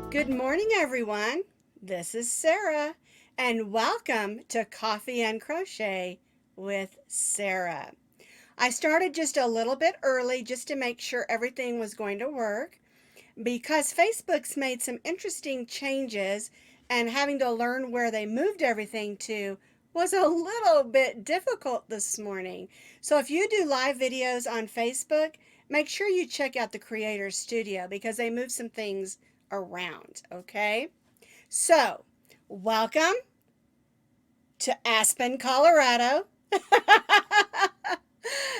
Good morning, everyone. This is Sarah, and welcome to Coffee and Crochet with Sarah. I started just a little bit early just to make sure everything was going to work because Facebook's made some interesting changes, and having to learn where they moved everything to was a little bit difficult this morning. So if you do live videos on Facebook, make sure you check out the Creator Studio because they move some things around, okay? So, welcome to Aspen, Colorado.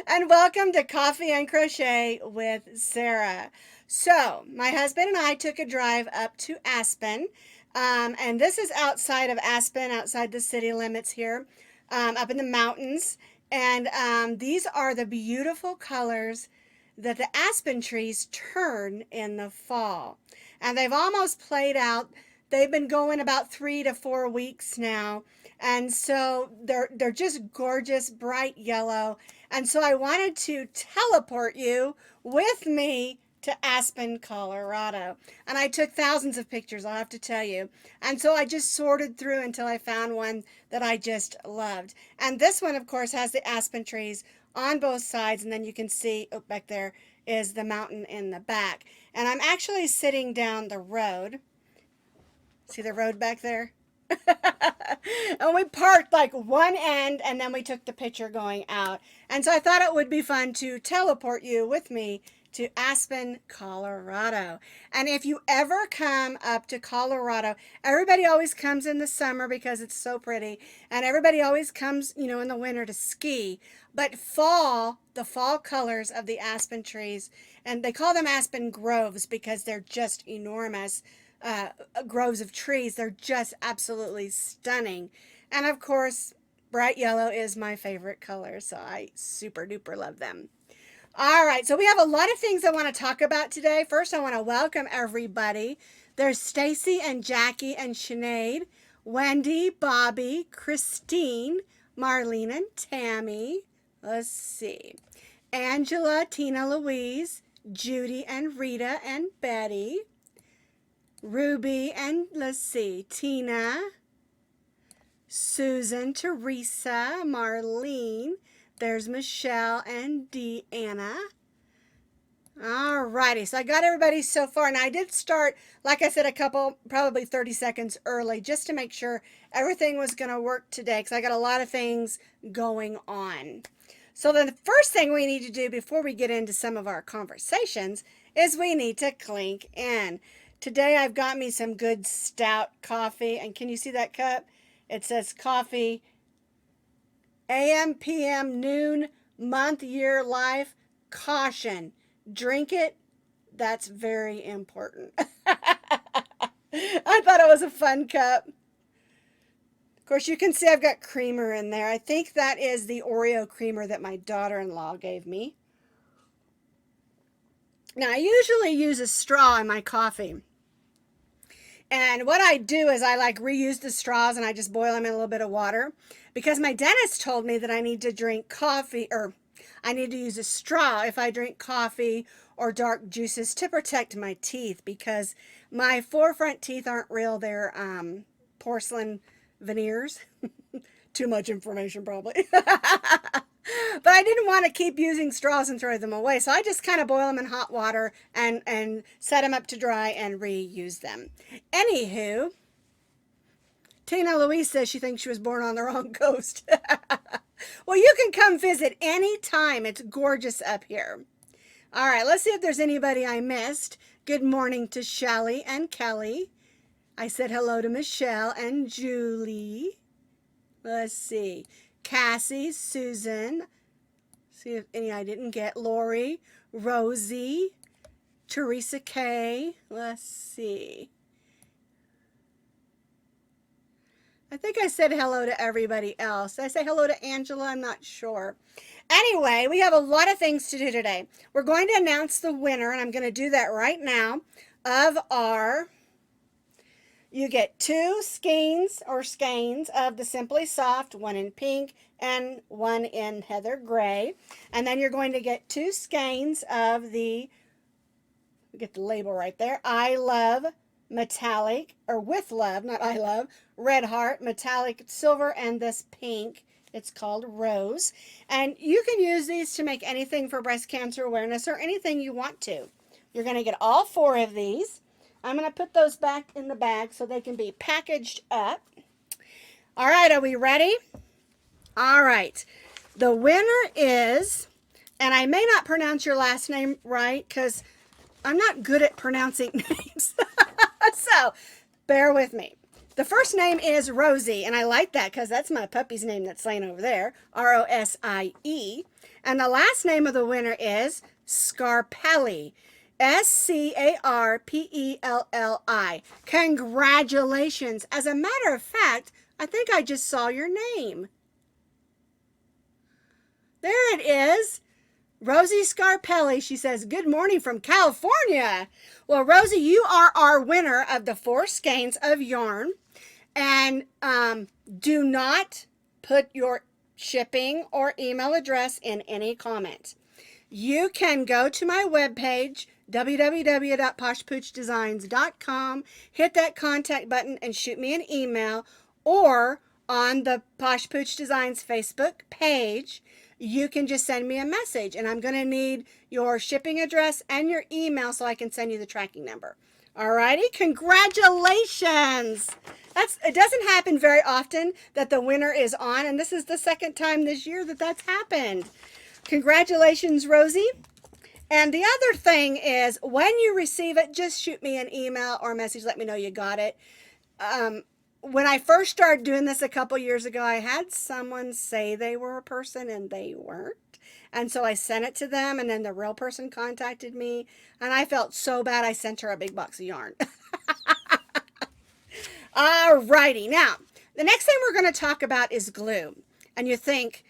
And welcome to Coffee and Crochet with Sarah. So, my husband and I took a drive up to Aspen. And this is outside of Aspen, outside the city limits here, up in the mountains. And these are the beautiful colors that the aspen trees turn in the fall. And they've almost played out. They've been going about 3 to 4 weeks now. And so they're just gorgeous, bright yellow. And so I wanted to teleport you with me to Aspen, Colorado. And I took thousands of pictures, I'll have to tell you. And so I just sorted through until I found one that I just loved. And this one, of course, has the aspen trees on both sides. And then you can see, oh, back there is the mountain in the back. And I'm actually sitting down the road. See the road back there? And we parked like one end and then we took the picture going out. And so I thought it would be fun to teleport you with me to Aspen, Colorado. And if you ever come up to Colorado, everybody always comes in the summer because it's so pretty. And everybody always comes, you know, in the winter to ski. But fall, the fall colors of the aspen trees, and they call them aspen groves because they're just enormous. Groves of trees. They're just absolutely stunning. And of course, bright yellow is my favorite color, so I super duper love them. All right, so we have a lot of things I want to talk about today. First, I want to welcome everybody. There's Stacy and Jackie and Sinead, Wendy, Bobby, Christine, Marlene and Tammy. Let's see. Angela, Tina, Louise, Judy and Rita and Betty. Ruby and, let's see, Tina, Susan, Teresa, Marlene. There's Michelle and Deanna. All righty, so I got everybody so far. Now I did start, like I said, a couple, probably 30 seconds early, just to make sure everything was going to work today, because I got a lot of things going on. So the first thing we need to do before we get into some of our conversations is we need to clink in. Today I've got me some good stout coffee, and can you see that cup? It says coffee, AM, PM, noon, month, year, life, caution. Drink it. That's very important. I thought it was a fun cup. Of course, you can see I've got creamer in there. I think that is the Oreo creamer that my daughter-in-law gave me. Now, I usually use a straw in my coffee. And what I do is I like reuse the straws and I just boil them in a little bit of water because my dentist told me that I need to drink coffee, or I need to use a straw if I drink coffee or dark juices to protect my teeth, because my 4 front teeth aren't real. They're porcelain veneers. Too much information probably. But I didn't want to keep using straws and throw them away, so I just kind of boil them in hot water and set them up to dry and reuse them. Anywho, Tina Louise says she thinks she was born on the wrong coast. Well, you can come visit anytime. It's gorgeous up here. All right, let's see if there's anybody I missed. Good morning to Shelly and Kelly. I said hello to Michelle and Julie. Let's see. Cassie, Susan, see if any I didn't get, Lori, Rosie, Teresa K. Let's see. I think I said hello to everybody else. Did I say hello to Angela? I'm not sure. Anyway, we have a lot of things to do today. We're going to announce the winner, and I'm going to do that right now, of our You get 2 skeins or skeins of the Simply Soft, one in pink and one in heather gray. And then you're going to get 2 skeins of the, get the label right there, I Love Metallic, or With Love, not I Love, Red Heart, Metallic Silver, and this pink. It's called Rose. And you can use these to make anything for breast cancer awareness or anything you want to. You're going to get all 4 of these. I'm going to put those back in the bag so they can be packaged up. All right, are we ready? All right. The winner is, and I may not pronounce your last name right because I'm not good at pronouncing names. So bear with me. The first name is Rosie, and I like that because that's my puppy's name that's laying over there, Rosie. And the last name of the winner is Scarpelli, Scarpelli. Congratulations. As a matter of fact, I think I just saw your name. There it is. Rosie Scarpelli. She says, good morning from California. Well, Rosie, you are our winner of the 4 skeins of yarn. And do not put your shipping or email address in any comment. You can go to my webpage, www.poshpoochdesigns.com, hit that contact button and shoot me an email, or on the Posh Pooch Designs Facebook page, you can just send me a message, and I'm going to need your shipping address and your email so I can send you the tracking number. Alrighty, congratulations! It doesn't happen very often that the winner is on, and this is the second time this year that that's happened. Congratulations, Rosie. And the other thing is, when you receive it, just shoot me an email or a message. Let me know you got it. When I first started doing this a couple years ago, I had someone say they were a person and they weren't. And so I sent it to them, and then the real person contacted me, and I felt so bad I sent her a big box of yarn. Alrighty, now, the next thing we're going to talk about is glue. And you think,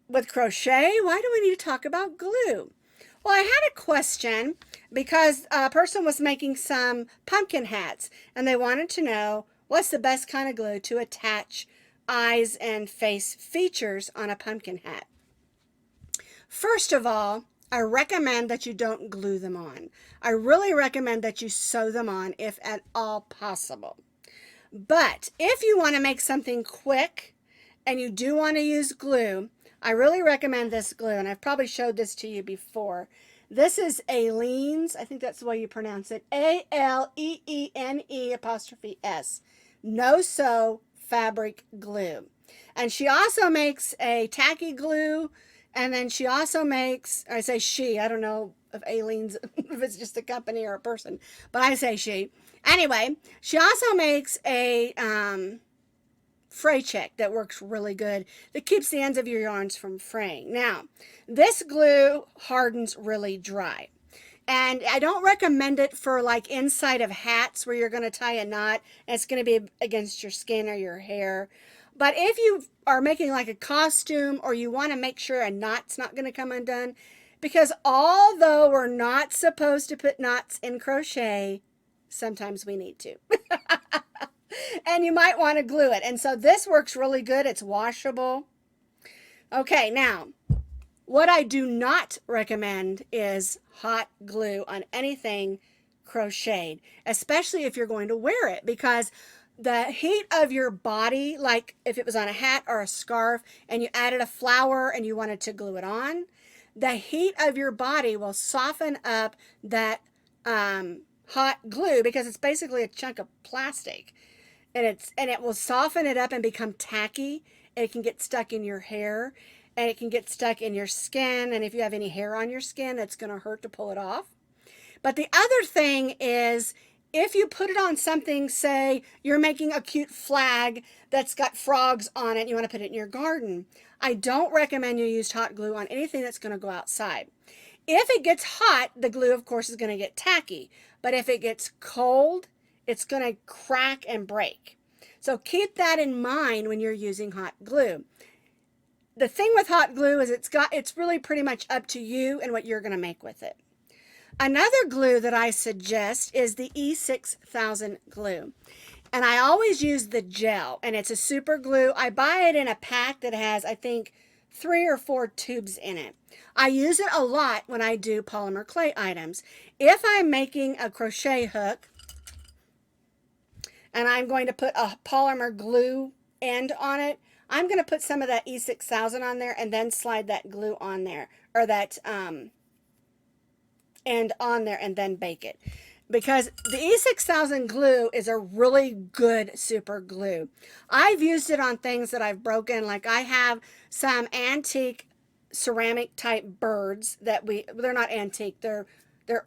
with crochet, why do we need to talk about glue? Well, I had a question because a person was making some pumpkin hats, and they wanted to know what's the best kind of glue to attach eyes and face features on a pumpkin hat. First of all, I recommend that you don't glue them on. I really recommend that you sew them on if at all possible. But if you want to make something quick and you do want to use glue, I really recommend this glue, and I've probably showed this to you before. This is Aleene's, I think that's the way you pronounce it, Aleene''S, No Sew Fabric Glue. And she also makes a tacky glue, and then she also makes, I say she, I don't know if Aleene's, if it's just a company or a person, but I say she. Anyway, she also makes a fray check that works really good, that keeps the ends of your yarns from fraying. Now, this glue hardens really dry. And I don't recommend it for like inside of hats where you're going to tie a knot and it's going to be against your skin or your hair. But if you are making like a costume, or you want to make sure a knot's not going to come undone, because although we're not supposed to put knots in crochet, sometimes we need to. And you might want to glue it. And so this works really good. It's washable. Okay, now, what I do not recommend is hot glue on anything crocheted, especially if you're going to wear it, because the heat of your body, like if it was on a hat or a scarf and you added a flower and you wanted to glue it on, the heat of your body will soften up that hot glue, because it's basically a chunk of plastic. And it will soften it up and become tacky. It can get stuck in your hair, and it can get stuck in your skin. And if you have any hair on your skin, it's going to hurt to pull it off. But the other thing is, if you put it on something, say you're making a cute flag that's got frogs on it, and you want to put it in your garden, I don't recommend you use hot glue on anything that's going to go outside. If it gets hot, the glue, of course, is going to get tacky. But if it gets cold, it's going to crack and break. So keep that in mind when you're using hot glue. The thing with hot glue is it's really pretty much up to you and what you're going to make with it. Another glue that I suggest is the E6000 glue. And I always use the gel, and it's a super glue. I buy it in a pack that has, I think, 3 or 4 tubes in it. I use it a lot when I do polymer clay items. If I'm making a crochet hook and I'm going to put a polymer glue end on it, I'm going to put some of that E6000 on there and then slide that glue on there, or that end on there, and then bake it. Because the E6000 glue is a really good super glue. I've used it on things that I've broken. Like I have some antique ceramic type birds that they're not antique, they're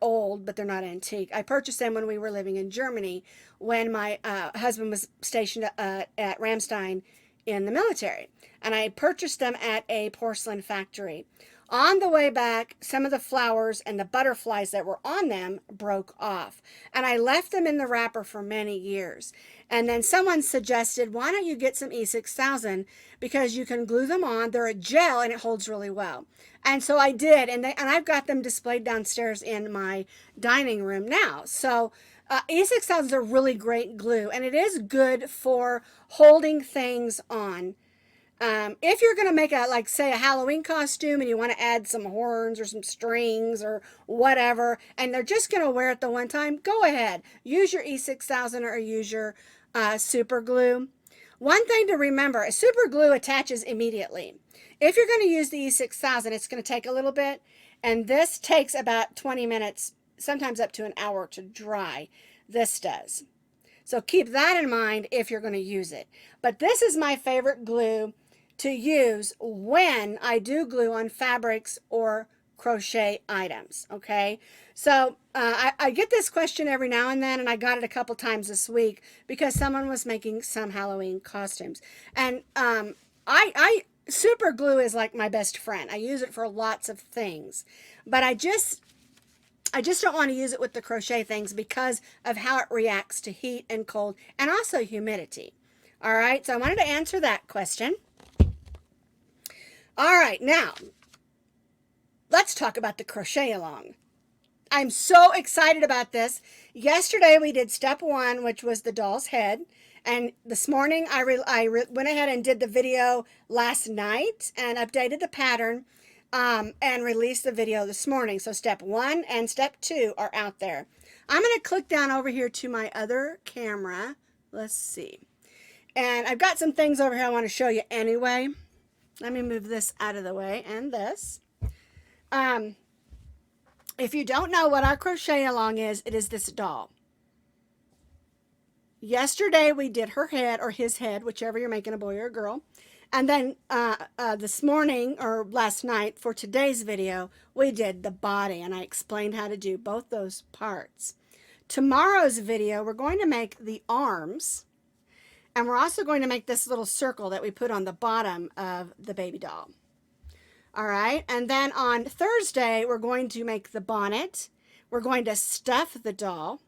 old, but they're not antique. I purchased them when we were living in Germany, when my husband was stationed at Ramstein in the military. And I purchased them at a porcelain factory. On the way back, some of the flowers and the butterflies that were on them broke off. And I left them in the wrapper for many years. And then someone suggested, why don't you get some E6000, because you can glue them on. They're a gel and it holds really well. And so I did, and I've got them displayed downstairs in my dining room now. So E6000 is a really great glue, and it is good for holding things on. If you're going to make like say a Halloween costume and you want to add some horns or some strings or whatever, and they're just going to wear it the one time, go ahead. Use your E6000 or use your super glue. One thing to remember, a super glue attaches immediately. If you're going to use the E6000, it's going to take a little bit, and this takes about 20 minutes, sometimes up to an hour to dry. This does. So keep that in mind if you're going to use it. But this is my favorite glue to use when I do glue on fabrics or crochet items. Okay, so I get this question every now and then, and I got it a couple times this week because someone was making some Halloween costumes, and I super glue is like my best friend. I use it for lots of things, but I just don't want to use it with the crochet things because of how it reacts to heat and cold and also humidity. All right, so I wanted to answer that question. All right, now let's talk about the crochet along. I'm so excited about this. Yesterday we did step 1, which was the doll's head. And this morning I went ahead and did the video last night and updated the pattern and released the video this morning. So step 1 and step 2 are out there. I'm going to click down over here to my other camera. Let's see. And I've got some things over here I want to show you anyway. Let me move this out of the way, and this. If you don't know what our crochet along is, it is this doll. Yesterday we did her head or his head, whichever you're making, a boy or a girl. And then this morning or last night for today's video, we did the body, and I explained how to do both those parts. Tomorrow's video, we're going to make the arms. And we're also going to make this little circle that we put on the bottom of the baby doll. All right, and then on Thursday, we're going to make the bonnet. We're going to stuff the doll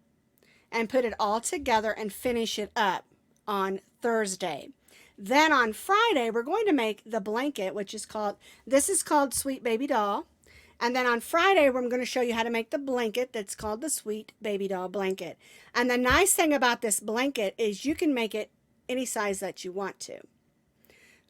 and put it all together and finish it up on Thursday. Then on Friday, we're going to make the blanket, which is called, this is called Sweet Baby Doll. And then on Friday, I'm going to show you how to make the blanket that's called the Sweet Baby Doll blanket. And the nice thing about this blanket is you can make it any size that you want to.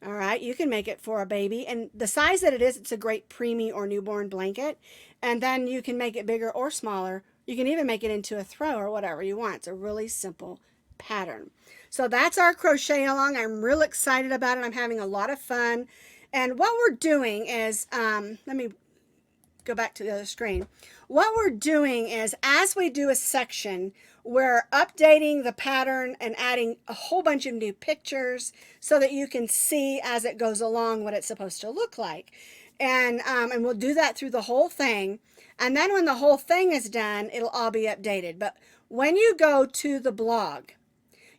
All right, you can make it for a baby, and the size that it is, it's a great preemie or newborn blanket. And then you can make it bigger or smaller. You can even make it into a throw or whatever you want. It's a really simple pattern. So that's our crochet along. I'm real excited about it. I'm having a lot of fun. And what we're doing is, let me go back to the other screen. What we're doing is, as we do a section, we're updating the pattern and adding a whole bunch of new pictures so that you can see as it goes along what it's supposed to look like. And we'll do that through the whole thing. And then when the whole thing is done, it'll all be updated. But when you go to the blog,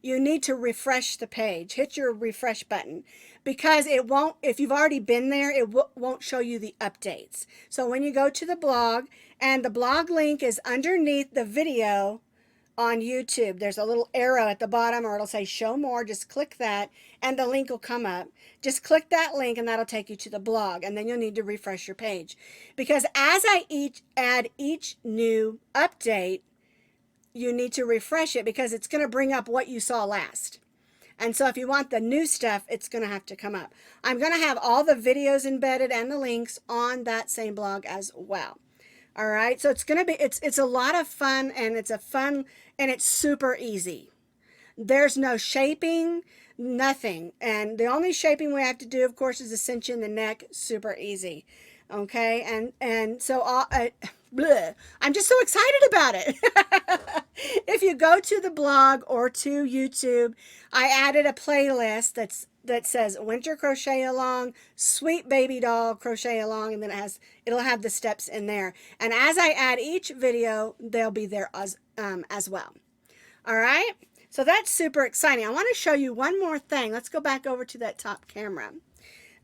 you need to refresh the page. Hit your refresh button, because it won't, if you've already been there, it won't show you the updates. So when you go to the blog, and the blog link is underneath the video on YouTube. There's a little arrow at the bottom, or it'll say show more. Just click that and the link will come up. Just click that link and that'll take you to the blog, and then you'll need to refresh your page. Because as I add each new update, you need to refresh it because it's going to bring up what you saw last. And so if you want the new stuff, it's going to have to come up. I'm going to have all the videos embedded and the links on that same blog as well. All right, so it's going to be, it's a lot of fun, and it's super easy. There's no shaping, nothing. And the only shaping we have to do, of course, is a cinch in the neck, super easy. Okay, and so I'm just so excited about it. If you go to the blog or to YouTube, I added a playlist that says Winter Crochet Along, Sweet Baby Doll Crochet Along, and then it'll have the steps in there. And as I add each video, they'll be there as well. All right, so that's super exciting. I want to show you one more thing. Let's go back over to that top camera.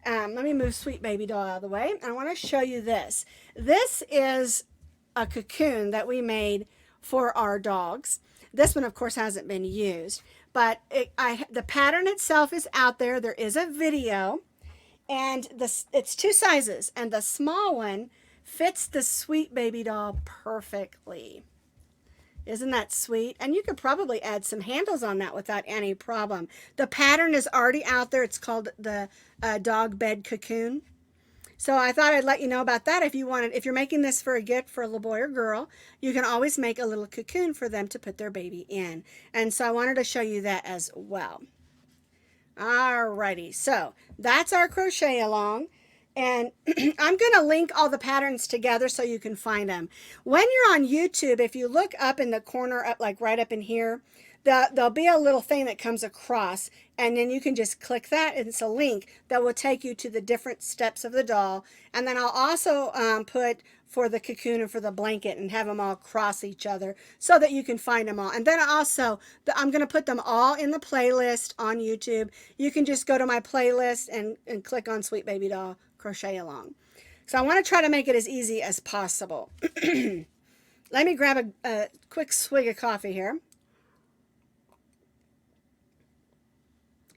Let me move Sweet Baby Doll out of the way. I want to show you this. This is a cocoon that we made for our dogs. This one, of course, hasn't been used, but the pattern itself is out there. There is a video, and it's two sizes, and the small one fits the Sweet Baby Doll perfectly. Isn't that sweet? And you could probably add some handles on that without any problem. The pattern is already out there. It's called the dog bed cocoon. So I thought I'd let you know about that. If you're making this for a gift for a little boy or girl, you can always make a little cocoon for them to put their baby in. And so I wanted to show you that as well. Alrighty, so that's our crochet along. And I'm going to link all the patterns together so you can find them. When you're on YouTube, if you look up in the corner, up like right up in here, there'll be a little thing that comes across, and then you can just click that, and it's a link that will take you to the different steps of the doll. And then I'll also put for the cocoon and for the blanket, and have them all cross each other so that you can find them all. And then also, I'm going to put them all in the playlist on YouTube. You can just go to my playlist and click on Sweet Baby Doll Crochet Along. So I want to try to make it as easy as possible. Let me grab a quick swig of coffee here.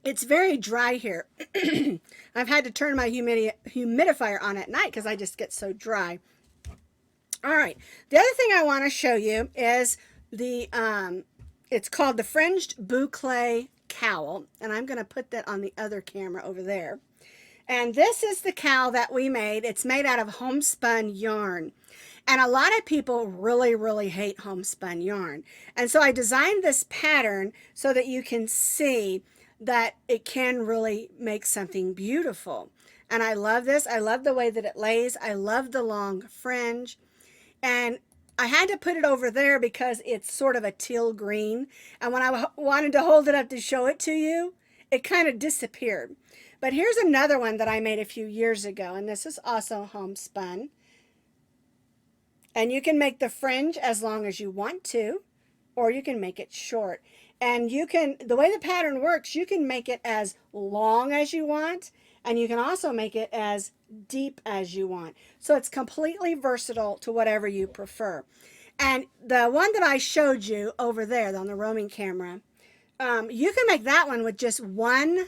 It's very dry here. I've had to turn my humidifier on at night because I just get so dry. All right, the other thing I want to show you is it's called the Fringed Boucle Cowl, and I'm going to put that on the other camera over there. And this is the cowl that we made. It's made out of homespun yarn. And a lot of people really, really hate homespun yarn. And so I designed this pattern so that you can see that it can really make something beautiful. And I love this. I love the way that it lays. I love the long fringe. And I had to put it over there because it's sort of a teal green. And when I wanted to hold it up to show it to you, it kind of disappeared. But here's another one that I made a few years ago, and this is also homespun. And you can make the fringe as long as you want to, or you can make it short. And the way the pattern works, you can make it as long as you want, and you can also make it as deep as you want. So it's completely versatile to whatever you prefer. And the one that I showed you over there on the roaming camera, you can make that one with just one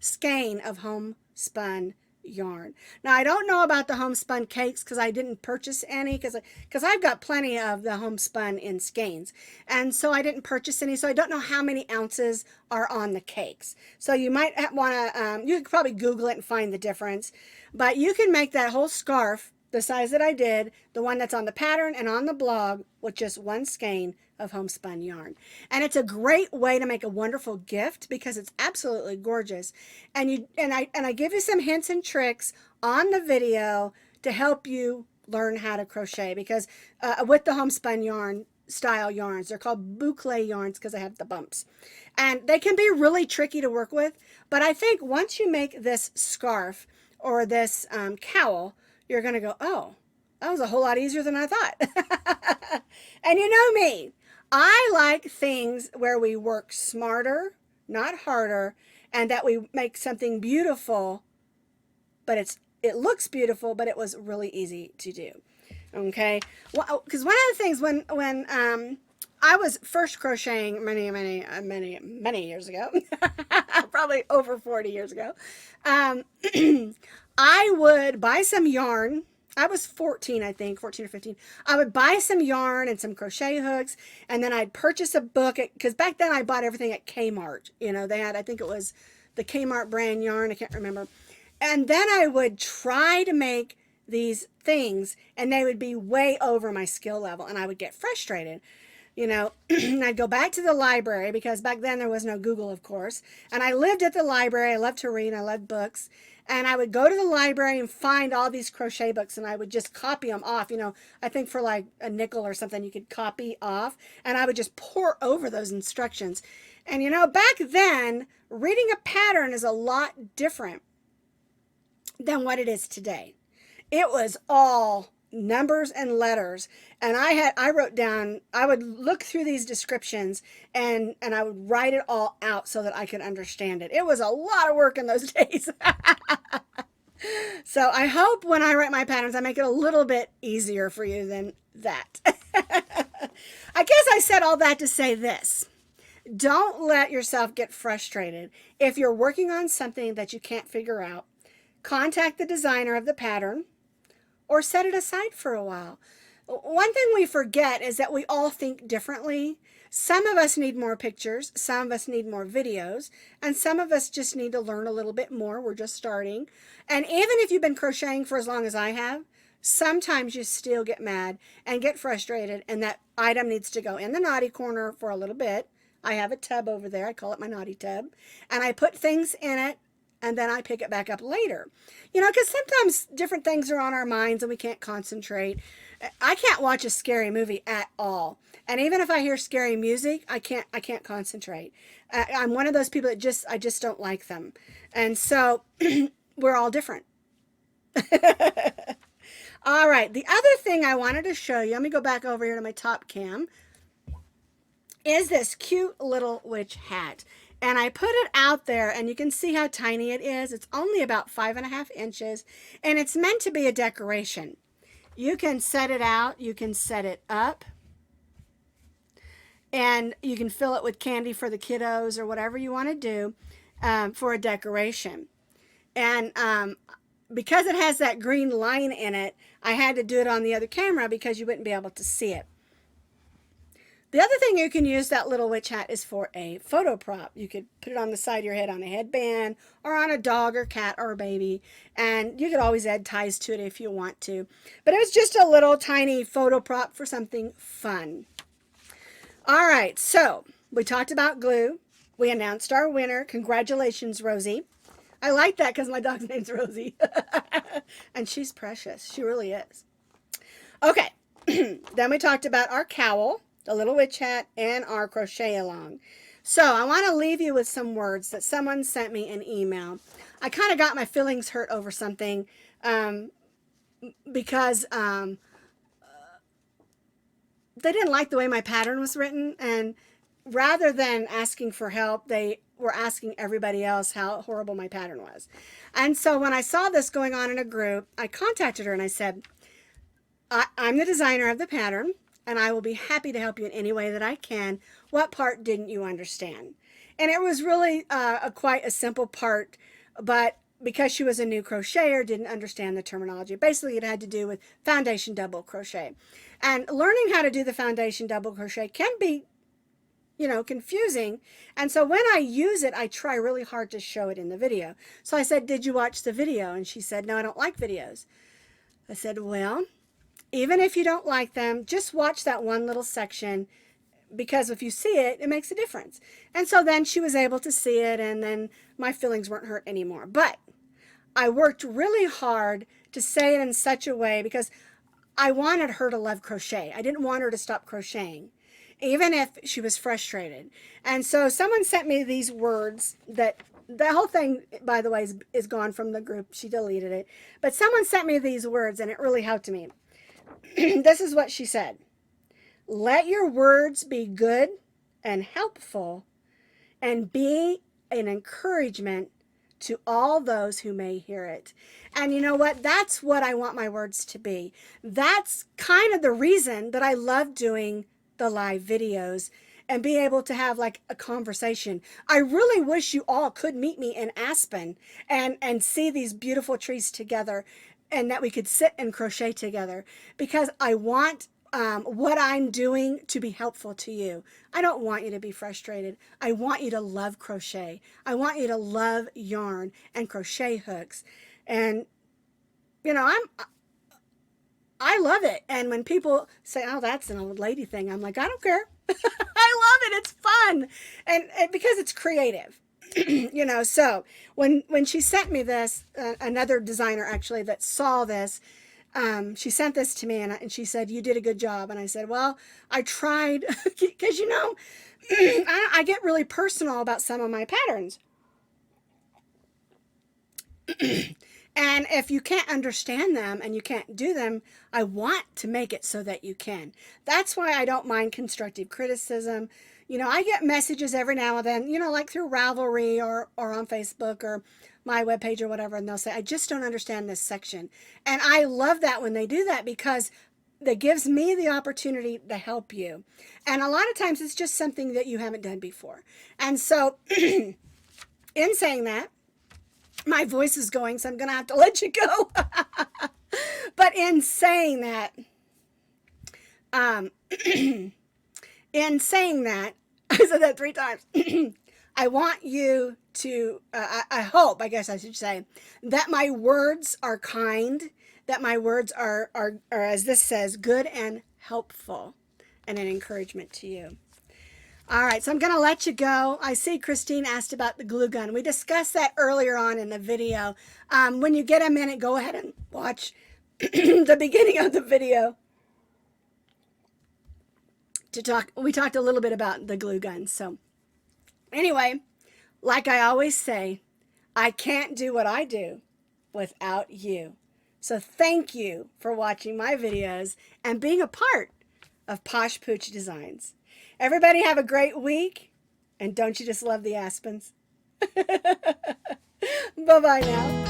skein of homespun yarn. Now I don't know about the homespun cakes because I didn't purchase any because I've got plenty of the homespun in skeins, and so I didn't purchase any, so I don't know how many ounces are on the cakes. So you might want to you could probably Google it and find the difference, but you can make that whole scarf the size that I did, the one that's on the pattern and on the blog, with just one skein of homespun yarn. And it's a great way to make a wonderful gift because it's absolutely gorgeous. And I give you some hints and tricks on the video to help you learn how to crochet, because with the homespun yarn style yarns, they're called boucle yarns because they have the bumps, and they can be really tricky to work with. But I think once you make this scarf or this cowl, you're going to go, oh, that was a whole lot easier than I thought. And you know me, I like things where we work smarter, not harder, and that we make something beautiful, but it looks beautiful, but it was really easy to do. Okay? Well, because one of the things when I was first crocheting many years ago, probably over 40 years ago. Um, I would buy some yarn. I was 14, I think, 14 or 15. I would buy some yarn and some crochet hooks, and then I'd purchase a book because back then I bought everything at Kmart. You know, they had, I think it was the Kmart brand yarn, I can't remember. And then I would try to make these things, and they would be way over my skill level, and I would get frustrated. You know, I'd go back to the library because back then there was no Google, of course. And I lived at the library. I loved to read. I loved books. And I would go to the library and find all these crochet books and I would just copy them off. You know, I think for like a nickel or something, you could copy off. And I would just pour over those instructions. And, you know, back then, reading a pattern is a lot different than what it is today. It was all numbers and letters, and I wrote down, I would look through these descriptions and I would write it all out so that I could understand it. It was a lot of work in those days. So I hope when I write my patterns I make it a little bit easier for you than that. I guess I said all that to say this: don't let yourself get frustrated. If you're working on something that you can't figure out, contact the designer of the pattern or set it aside for a while. One thing we forget is that we all think differently. Some of us need more pictures, some of us need more videos, and some of us just need to learn a little bit more. We're just starting. And even if you've been crocheting for as long as I have, sometimes you still get mad and get frustrated, and that item needs to go in the naughty corner for a little bit. I have a tub over there. I call it my naughty tub. And I put things in it and then I pick it back up later. You know, because sometimes different things are on our minds and we can't concentrate. I can't watch a scary movie at all. And even if I hear scary music, I can't concentrate. I'm one of those people that I just don't like them. And so we're all different. All right, the other thing I wanted to show you, let me go back over here to my top cam, is this cute little witch hat. And I put it out there and you can see how tiny it is. It's only about 5.5 inches and it's meant to be a decoration. You can set it out, you can set it up, and you can fill it with candy for the kiddos or whatever you want to do for a decoration. And because it has that green line in it, I had to do it on the other camera because you wouldn't be able to see it. The other thing you can use that little witch hat is for a photo prop. You could put it on the side of your head on a headband or on a dog or cat or a baby. And you could always add ties to it if you want to. But it was just a little tiny photo prop for something fun. All right, so we talked about glue. We announced our winner. Congratulations, Rosie. I like that because my dog's name's Rosie. And she's precious. She really is. Okay, then we talked about our cowl, the little witch hat, and our crochet along. So I want to leave you with some words that someone sent me in email. I kind of got my feelings hurt over something because they didn't like the way my pattern was written, and rather than asking for help, they were asking everybody else how horrible my pattern was. And so when I saw this going on in a group, I contacted her and I said, I'm the designer of the pattern, and I will be happy to help you in any way that I can. What part didn't you understand? And it was really quite a simple part, but because she was a new crocheter, didn't understand the terminology. Basically, it had to do with foundation double crochet. And learning how to do the foundation double crochet can be, you know, confusing. And so when I use it, I try really hard to show it in the video. So I said, did you watch the video? And she said, no, I don't like videos. I said, well, even if you don't like them, just watch that one little section, because if you see it, it makes a difference. And so then she was able to see it, and then my feelings weren't hurt anymore. But I worked really hard to say it in such a way because I wanted her to love crochet. I didn't want her to stop crocheting, even if she was frustrated. And so someone sent me these words that the whole thing, by the way, is gone from the group. She deleted it. But someone sent me these words, and it really helped me. This is what she said. Let your words be good and helpful and be an encouragement to all those who may hear it. And you know what? That's what I want my words to be. That's kind of the reason that I love doing the live videos and be able to have like a conversation. I really wish you all could meet me in Aspen and see these beautiful trees together, and that we could sit and crochet together, because I want what I'm doing to be helpful to you. I don't want you to be frustrated. I want you to love crochet. I want you to love yarn and crochet hooks. And you know, I love it. And when people say, "Oh, that's an old lady thing," I'm like, I don't care. I love it. It's fun, and because it's creative. You know, so when she sent me this, another designer actually that saw this, she sent this to me, and she said, "You did a good job." And I said, "Well, I tried," because you know, I get really personal about some of my patterns. And if you can't understand them and you can't do them, I want to make it so that you can. That's why I don't mind constructive criticism. You know, I get messages every now and then, you know, like through Ravelry or on Facebook or my webpage or whatever, and they'll say, "I just don't understand this section." And I love that when they do that, because that gives me the opportunity to help you. And a lot of times it's just something that you haven't done before. And so in saying that, my voice is going, so I'm going to have to let you go. But in saying that, um, in saying that, I said that 3 times. I want you to, I hope, I guess I should say, that my words are kind, that my words are, as this says, good and helpful, and an encouragement to you. All right, so I'm going to let you go. I see Christine asked about the glue gun. We discussed that earlier on in the video. When you get a minute, go ahead and watch the beginning of the video. We talked a little bit about the glue gun. So anyway, like I always say, I can't do what I do without you. So thank you for watching my videos and being a part of Posh Pooch Designs. Everybody have a great week, and don't you just love the aspens? Bye-bye now.